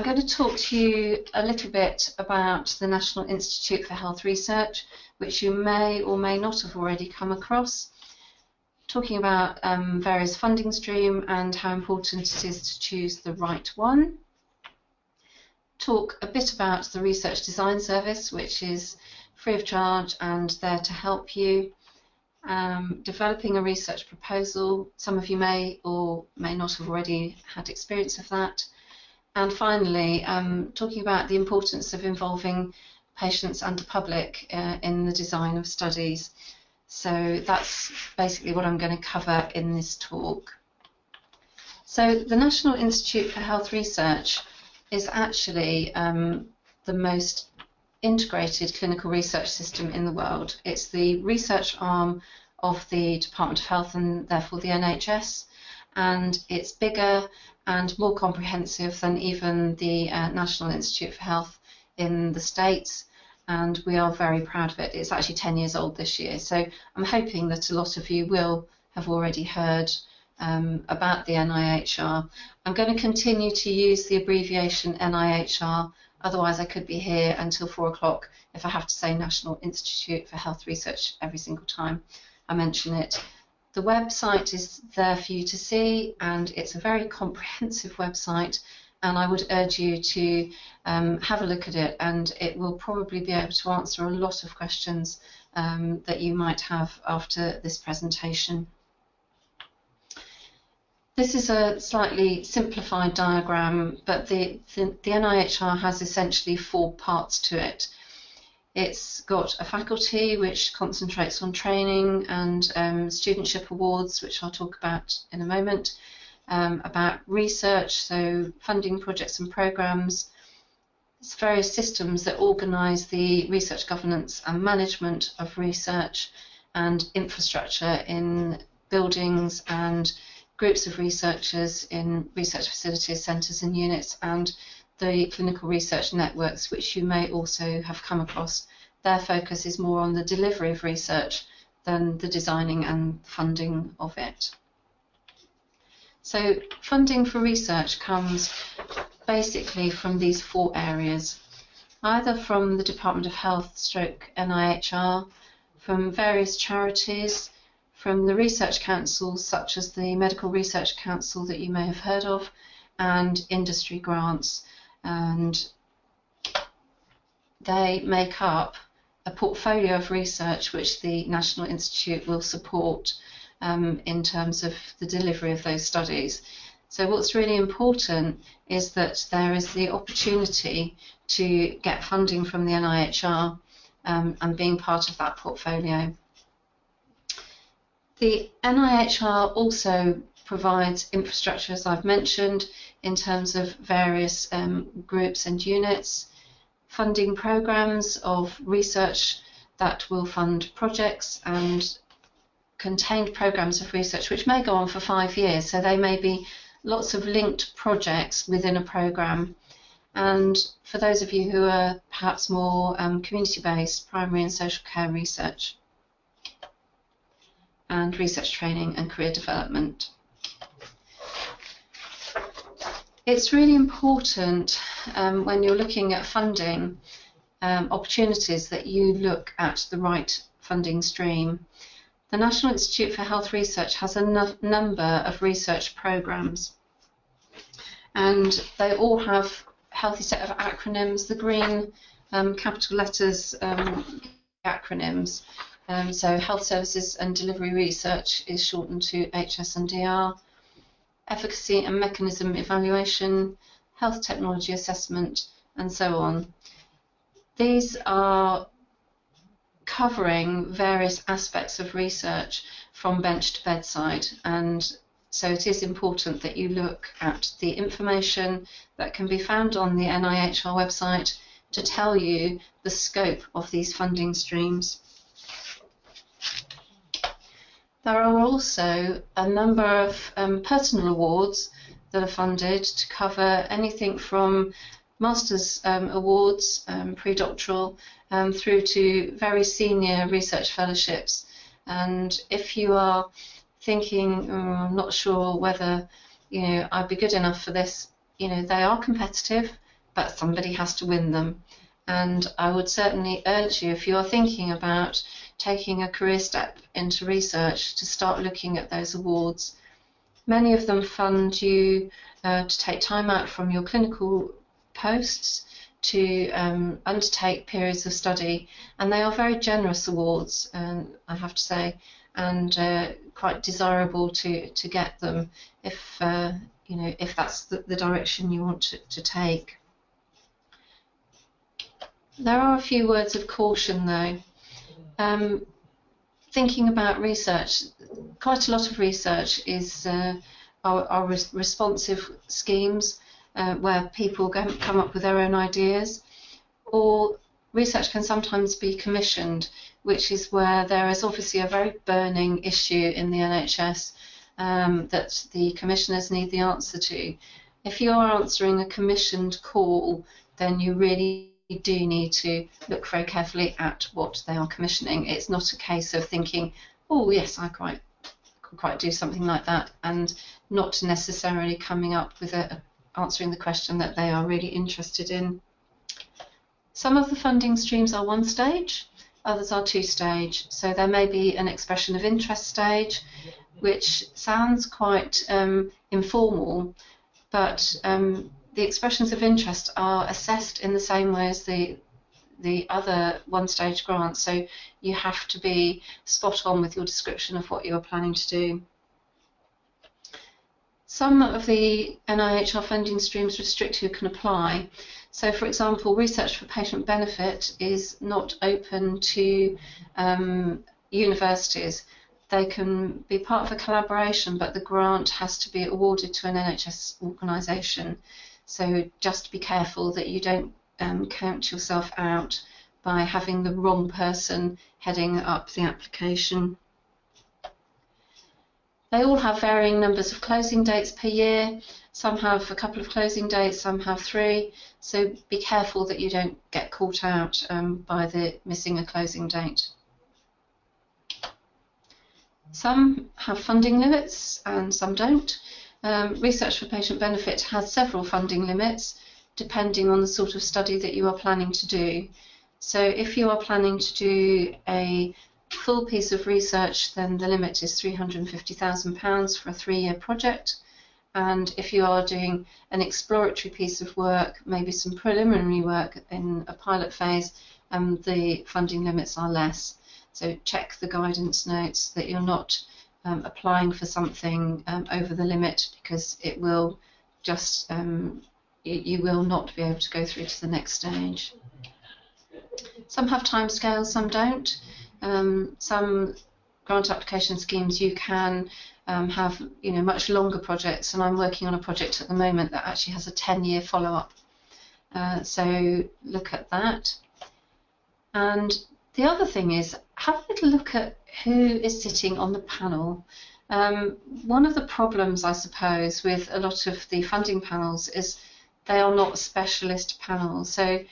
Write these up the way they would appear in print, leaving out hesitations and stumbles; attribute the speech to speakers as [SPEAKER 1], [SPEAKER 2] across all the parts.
[SPEAKER 1] I'm going to talk to you a little bit about the National Institute for Health Research, which you may or may not have already come across, talking about various funding streams and how important it is to choose the right one. Talk a bit about the Research Design Service, which is free of charge and there to help you. Developing a research proposal, some of you may or may not have already had experience of that. And finally, talking about the importance of involving patients and the public in the design of studies. So that's basically what I'm going to cover in this talk. So the National Institute for Health Research is actually the most integrated clinical research system in the world. It's the research arm of the Department of Health and therefore the NHS, and it's bigger and more comprehensive than even the National Institute for Health in the States, and we are very proud of it. It's actually 10 years old this year, so I'm hoping that a lot of you will have already heard about the NIHR. I'm going to continue to use the abbreviation NIHR, otherwise I could be here until 4 o'clock if I have to say National Institute for Health Research every single time I mention it. The website is there for you to see, and it's a very comprehensive website, and I would urge you to have a look at it, and it will probably be able to answer a lot of questions that you might have after this presentation. This is a slightly simplified diagram, but the NIHR has essentially 4 parts to it. It's got a faculty which concentrates on training and studentship awards, which I'll talk about in a moment, about research, so funding projects and programs. It's various systems that organise the research governance and management of research, and infrastructure in buildings and groups of researchers in research facilities, centres and units, and the clinical research networks, which you may also have come across. Their focus is more on the delivery of research than the designing and funding of it. So funding for research comes basically from these 4 areas, either from the Department of Health / NIHR, from various charities, from the research councils such as the Medical Research Council that you may have heard of, and industry grants. And they make up a portfolio of research which the National Institute will support in terms of the delivery of those studies. So what's really important is that there is the opportunity to get funding from the NIHR and being part of that portfolio. The NIHR also provides infrastructure, as I've mentioned, in terms of various groups and units, funding programs of research that will fund projects, and contained programs of research which may go on for 5 years. So they may be lots of linked projects within a program. And for those of you who are perhaps more community-based, primary and social care research, and research training and career development. It's really important when you're looking at funding opportunities that you look at the right funding stream. The National Institute for Health Research has a number of research programs, and they all have a healthy set of acronyms. The green capital letters acronyms. So Health Services and Delivery Research is shortened to HS&DR. Efficacy and Mechanism Evaluation, Health Technology Assessment, and so on. These are covering various aspects of research from bench to bedside, and so it is important that you look at the information that can be found on the NIHR website to tell you the scope of these funding streams. There are also a number of personal awards that are funded to cover anything from master's awards, pre-doctoral, through to very senior research fellowships. And if you are thinking, I'm not sure whether I'd be good enough for this, they are competitive. but somebody has to win them. And I would certainly urge you, if you are thinking about taking a career step into research, to start looking at those awards. Many of them fund you to take time out from your clinical posts to undertake periods of study, and they are very generous awards, I have to say, and quite desirable to get them if if that's the direction you want to take. There are a few words of caution though. Thinking about research, quite a lot of research is are responsive schemes where people come up with their own ideas, or research can sometimes be commissioned, which is where there is obviously a very burning issue in the NHS that the commissioners need the answer to. If you are answering a commissioned call, then you really do need to look very carefully at what they are commissioning. It's not a case of thinking, oh yes, I could quite do something like that, and not necessarily coming up with answering the question that they are really interested in. Some of the funding streams are one stage, others are two stage. So there may be an expression of interest stage, which sounds quite informal, but the expressions of interest are assessed in the same way as the other one-stage grants, so you have to be spot on with your description of what you're planning to do. Some of the NIHR funding streams restrict who can apply. So, for example, research for patient benefit is not open to universities. They can be part of a collaboration, but the grant has to be awarded to an NHS organisation. So just be careful that you don't count yourself out by having the wrong person heading up the application. They all have varying numbers of closing dates per year. Some have a couple of closing dates, some have 3. So be careful that you don't get caught out by missing a closing date. Some have funding limits and some don't. Research for patient benefit has several funding limits depending on the sort of study that you are planning to do. So if you are planning to do a full piece of research, then the limit is £350,000 for a 3-year project. And if you are doing an exploratory piece of work, maybe some preliminary work in a pilot phase, the funding limits are less. So check the guidance notes that you're not applying for something over the limit, because it will just you will not be able to go through to the next stage. Some have timescales, some don't. Some grant application schemes you can have much longer projects, and I'm working on a project at the moment that actually has a 10-year follow-up. So look at that. And the other thing is, have a little look at who is sitting on the panel. One of the problems, I suppose, with a lot of the funding panels is they are not specialist panels. So,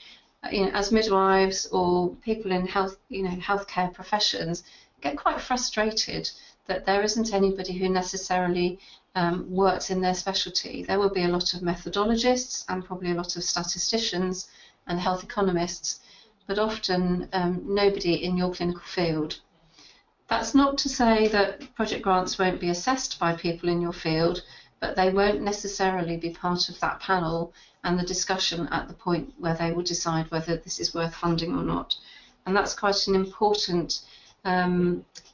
[SPEAKER 1] as midwives or people in healthcare professions, get quite frustrated that there isn't anybody who necessarily works in their specialty. There will be a lot of methodologists and probably a lot of statisticians and health economists, but often nobody in your clinical field. That's not to say that project grants won't be assessed by people in your field, but they won't necessarily be part of that panel and the discussion at the point where they will decide whether this is worth funding or not. And that's quite an important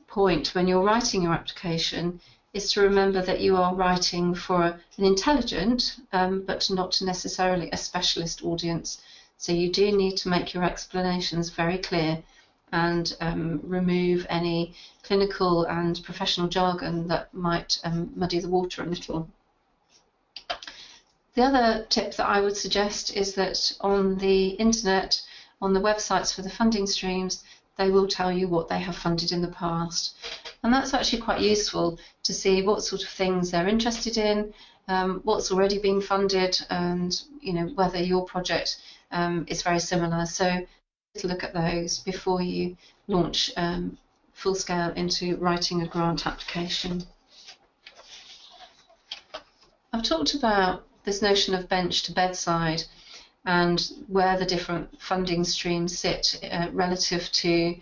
[SPEAKER 1] point when you're writing your application, is to remember that you are writing for an intelligent but not necessarily a specialist audience. So you do need to make your explanations very clear and remove any clinical and professional jargon that might muddy the water a little. The other tip that I would suggest is that on the internet, on the websites for the funding streams, they will tell you what they have funded in the past. And that's actually quite useful to see what sort of things they're interested in, what's already been funded, and whether your project is very similar. So to look at those before you launch full scale into writing a grant application. I've talked about this notion of bench to bedside, and where the different funding streams sit relative to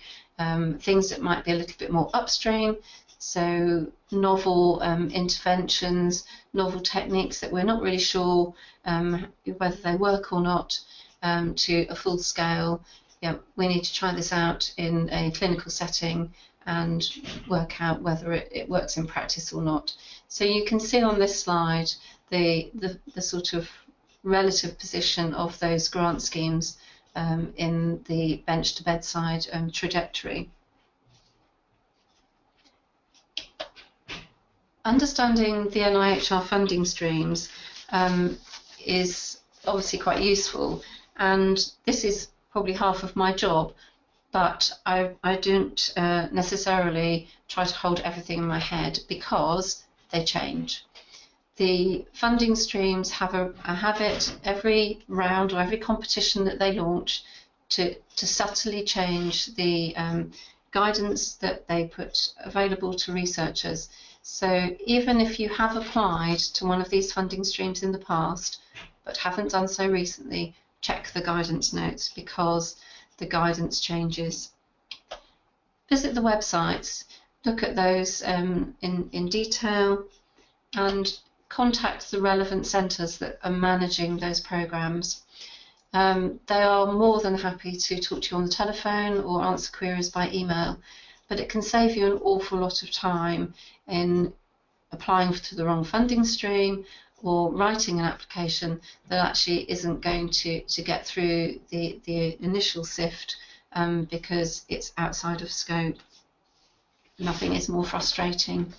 [SPEAKER 1] things that might be a little bit more upstream. So novel interventions, novel techniques that we're not really sure whether they work or not, to a full scale. Yeah, we need to try this out in a clinical setting and work out whether it works in practice or not. So you can see on this slide the sort of relative position of those grant schemes in the bench to bedside trajectory. Understanding the NIHR funding streams is obviously quite useful, and this is probably half of my job, but I don't necessarily try to hold everything in my head because they change. The funding streams have a habit every round or every competition that they launch to subtly change the guidance that they put available to researchers. So even if you have applied to one of these funding streams in the past but haven't done so recently, check the guidance notes because the guidance changes. Visit the websites, look at those in detail, and contact the relevant centres that are managing those programmes. They are more than happy to talk to you on the telephone or answer queries by email, but it can save you an awful lot of time in applying to the wrong funding stream or writing an application that actually isn't going to get through the initial sift because it's outside of scope. Nothing is more frustrating.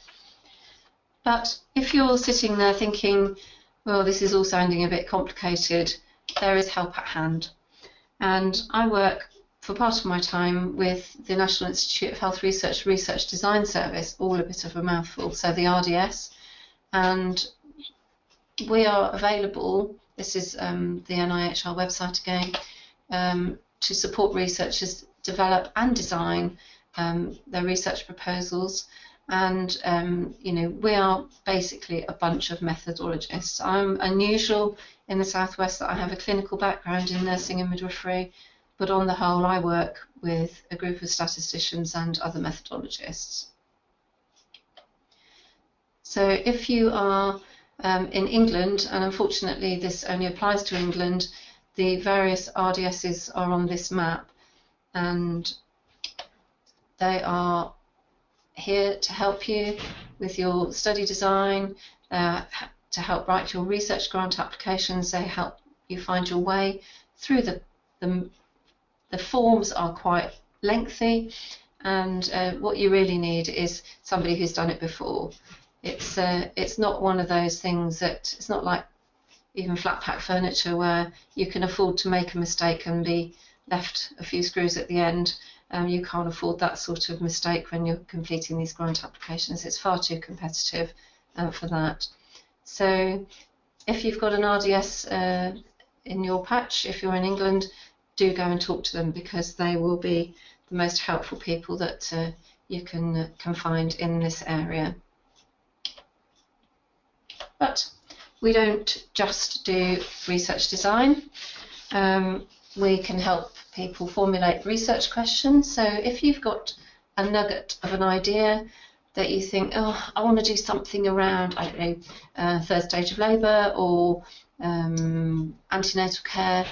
[SPEAKER 1] But if you're sitting there thinking, well, this is all sounding a bit complicated, there is help at hand. And I work for part of my time with the National Institute of Health Research Research Design Service, all a bit of a mouthful, so the RDS. And we are available, this is the NIHR website again, to support researchers develop and design their research proposals. And you know, we are basically a bunch of methodologists. I'm unusual in the Southwest that I have a clinical background in nursing and midwifery, but on the whole I work with a group of statisticians and other methodologists. So if you are in England, and unfortunately this only applies to England, the various RDSs are on this map, and they are here to help you with your study design, to help write your research grant applications. They help you find your way through the forms are quite lengthy, and what you really need is somebody who's done it before. It's not one of those things that, it's not like even flat pack furniture where you can afford to make a mistake and be left a few screws at the end. You can't afford that sort of mistake when you're completing these grant applications. It's far too competitive for that. So if you've got an RDS in your patch, if you're in England, do go and talk to them, because they will be the most helpful people that you can find in this area. But we don't just do research design. We can help people formulate research questions. So if you've got a nugget of an idea that you think, oh, I want to do something around, I don't know, third stage of labour or antenatal care,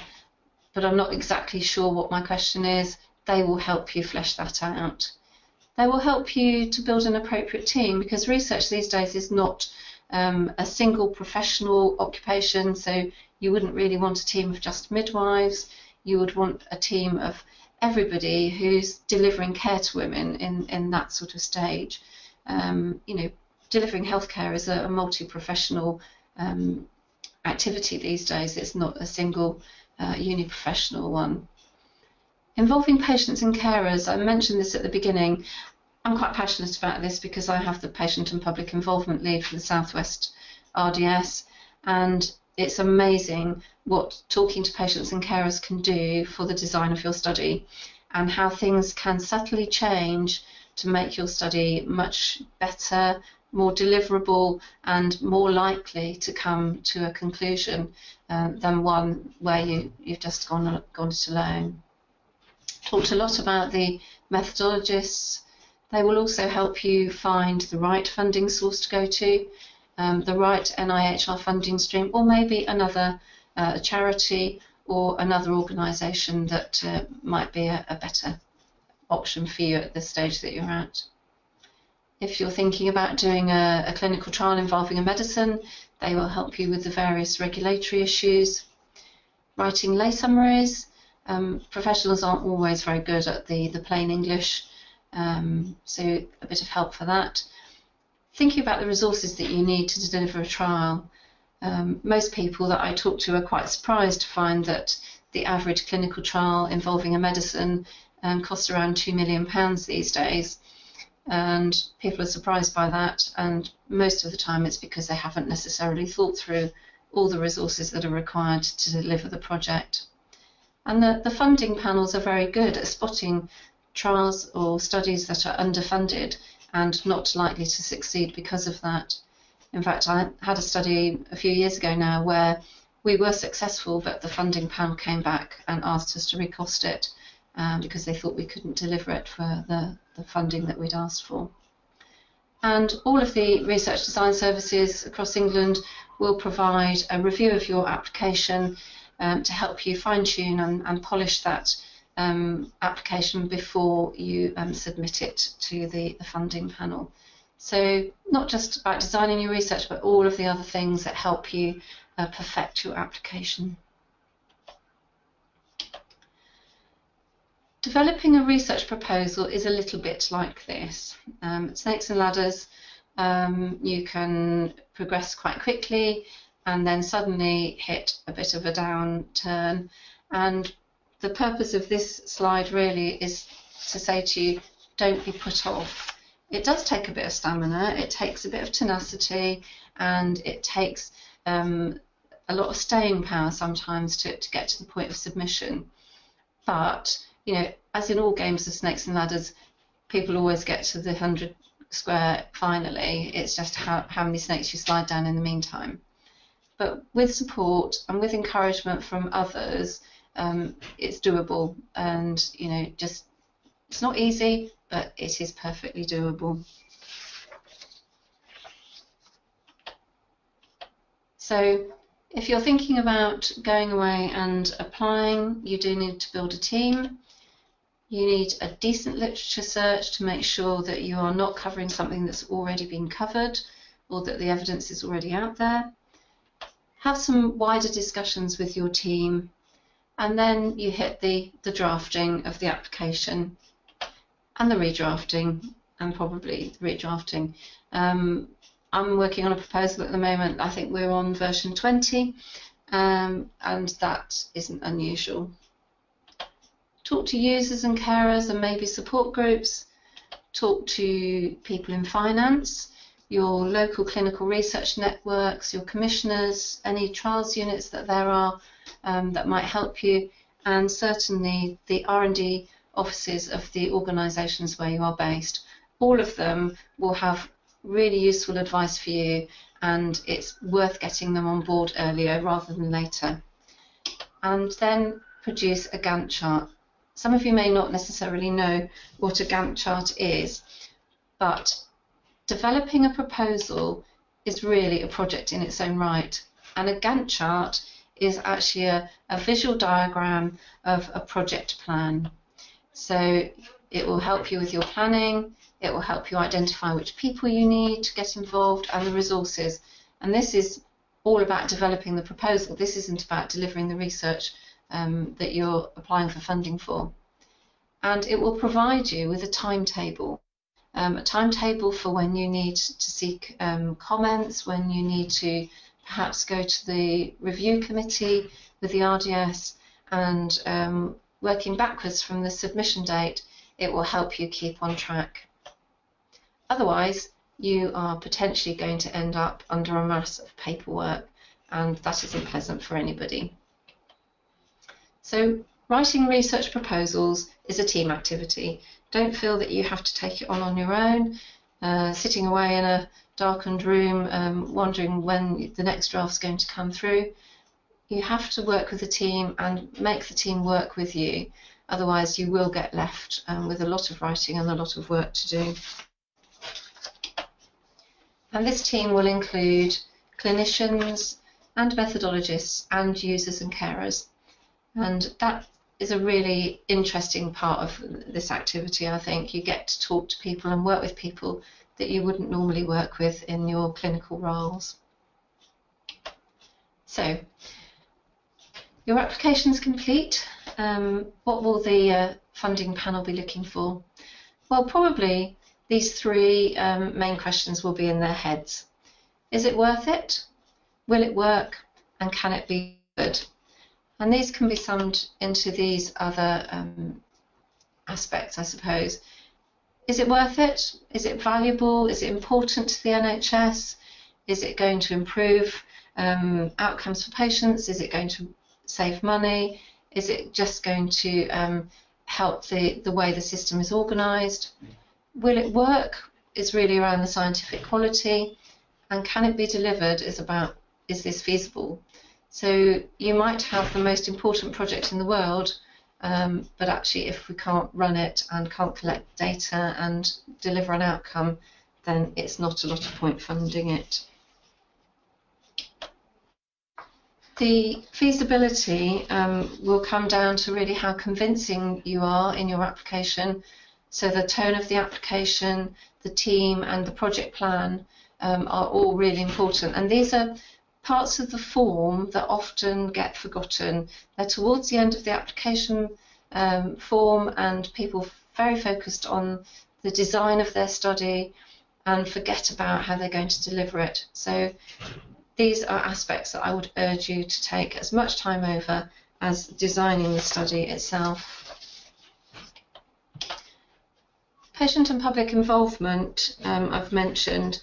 [SPEAKER 1] but I'm not exactly sure what my question is, they will help you flesh that out. They will help you to build an appropriate team, because research these days is not a single professional occupation, so you wouldn't really want a team of just midwives. You would want a team of everybody who's delivering care to women in that sort of stage. You know, delivering healthcare is a multi-professional activity these days. It's not a single uni-professional one. Involving patients and carers, I mentioned this at the beginning. I'm quite passionate about this because I have the patient and public involvement lead for the Southwest RDS, and it's amazing what talking to patients and carers can do for the design of your study, and how things can subtly change to make your study much better, more deliverable and more likely to come to a conclusion than one where you've just gone it alone. Talked a lot about the methodologists. They will also help you find the right funding source to go to, the right NIHR funding stream, or maybe another charity or another organisation that might be a better option for you at the stage that you're at. If you're thinking about doing a clinical trial involving a medicine, they will help you with the various regulatory issues. Writing lay summaries. Professionals aren't always very good at the plain English, so a bit of help for that. Thinking about the resources that you need to deliver a trial. Most people that I talk to are quite surprised to find that the average clinical trial involving a medicine costs around £2 million these days. And people are surprised by that, and most of the time it's because they haven't necessarily thought through all the resources that are required to deliver the project. And the funding panels are very good at spotting trials or studies that are underfunded and not likely to succeed because of that. In fact, I had a study a few years ago now where we were successful, but the funding panel came back and asked us to recost it because they thought we couldn't deliver it for the funding that we'd asked for. And all of the research design services across England will provide a review of your application to help you fine-tune and polish that application before you submit it to the funding panel. So not just about designing your research, but all of the other things that help you perfect your application. Developing a research proposal is a little bit like this. Snakes and ladders, you can progress quite quickly and then suddenly hit a bit of a downturn. And the purpose of this slide really is to say to you, don't be put off. It does take a bit of stamina, it takes a bit of tenacity, and it takes a lot of staying power sometimes to get to the point of submission. But you know, as in all games of snakes and ladders, people always get to the 100 square finally. It's just how many snakes you slide down in the meantime. But with support and with encouragement from others, it's doable. And you know, just it's not easy, but it is perfectly doable. So if you're thinking about going away and applying, you do need to build a team. You need a decent literature search to make sure that you are not covering something that's already been covered or that the evidence is already out there. Have some wider discussions with your team, and then you hit the drafting of the application and the redrafting, and probably the redrafting. I'm working on a proposal at the moment. I think we're on version 20, and that isn't unusual. Talk to users and carers and maybe support groups. Talk to people in finance, your local clinical research networks, your commissioners, any trials units that there are that might help you, and certainly the R&D offices of the organisations where you are based. All of them will have really useful advice for you, and it's worth getting them on board earlier rather than later. And then produce a Gantt chart. Some of you may not necessarily know what a Gantt chart is, but developing a proposal is really a project in its own right. And a Gantt chart is actually a visual diagram of a project plan. So it will help you with your planning, it will help you identify which people you need to get involved and the resources. And this is all about developing the proposal. This isn't about delivering the research that you're applying for funding for. And it will provide you with a timetable for when you need to seek comments, when you need to perhaps go to the review committee with the RDS, and working backwards from the submission date, it will help you keep on track. Otherwise, you are potentially going to end up under a mass of paperwork, and that isn't pleasant for anybody. So writing research proposals is a team activity. Don't feel that you have to take it on your own. Sitting away in darkened room, wondering when the next draft's going to come through. You have to work with the team and make the team work with you. Otherwise, you will get left with a lot of writing and a lot of work to do. And this team will include clinicians and methodologists and users and carers. And that is a really interesting part of this activity, I think. You get to talk to people and work with people that you wouldn't normally work with in your clinical roles. So, your application's complete. What will the funding panel be looking for? Well, probably these three main questions will be in their heads. Is it worth it? Will it work? And can it be good? And these can be summed into these other aspects, I suppose. Is it worth it? Is it valuable? Is it important to the NHS? Is it going to improve outcomes for patients? Is it going to save money? Is it just going to help the way the system is organised? Will it work? Is really around the scientific quality. And can it be delivered is about, is this feasible? So you might have the most important project in the world, but actually if we can't run it and can't collect data and deliver an outcome, then it's not a lot of point funding it. The feasibility will come down to really how convincing you are in your application. So the tone of the application, the team and the project plan are all really important. And these are parts of the form that often get forgotten. They're towards the end of the application form, and people very focused on the design of their study and forget about how they're going to deliver it. So these are aspects that I would urge you to take as much time over as designing the study itself. Patient and public involvement, I've mentioned,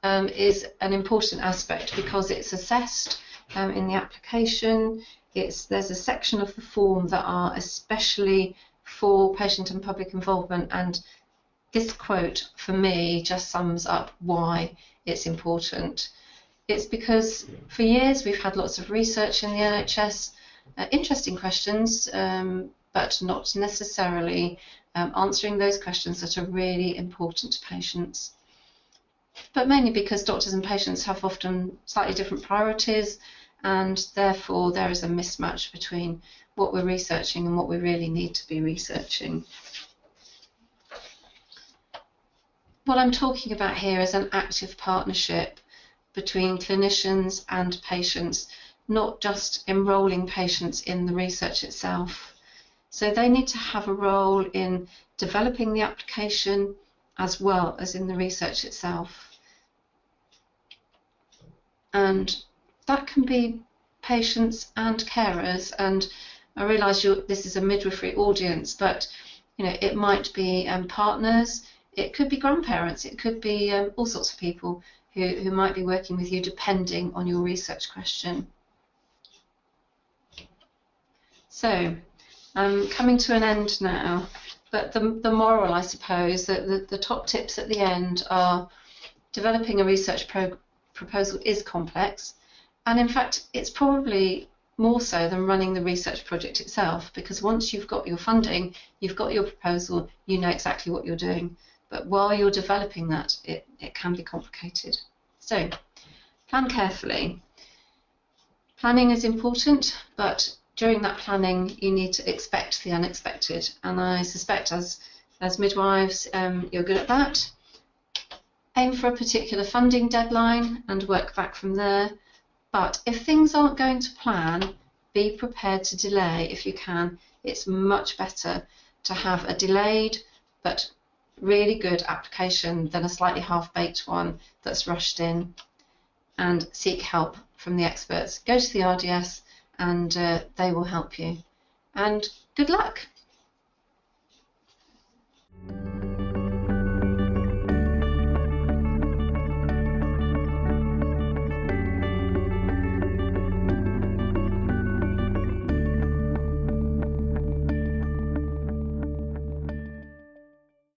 [SPEAKER 1] is an important aspect because it's assessed in the application. There's a section of the form that are especially for patient and public involvement, and this quote for me just sums up why it's important. It's because for years we've had lots of research in the NHS, interesting questions, but not necessarily answering those questions that are really important to patients. But mainly because doctors and patients have often slightly different priorities, and therefore there is a mismatch between what we're researching and what we really need to be researching. What I'm talking about here is an active partnership between clinicians and patients, not just enrolling patients in the research itself. So they need to have a role in developing the application as well as in the research itself. And that can be patients and carers, and I realise this is a midwifery audience, but it might be partners, it could be grandparents, it could be all sorts of people who might be working with you depending on your research question. So I'm coming to an end now, but the moral, I suppose, that the top tips at the end are developing a research proposal is complex, and in fact it's probably more so than running the research project itself, because once you've got your funding, you've got your proposal, you know exactly what you're doing. But while you're developing that, it can be complicated. So, plan carefully. Planning is important, but during that planning, you need to expect the unexpected. And I suspect as midwives, you're good at that. Aim for a particular funding deadline and work back from there. But if things aren't going to plan, be prepared to delay if you can. It's much better to have a delayed but really good application than a slightly half-baked one that's rushed in. And seek help from the experts. Go to the RDS and they will help you. And good luck!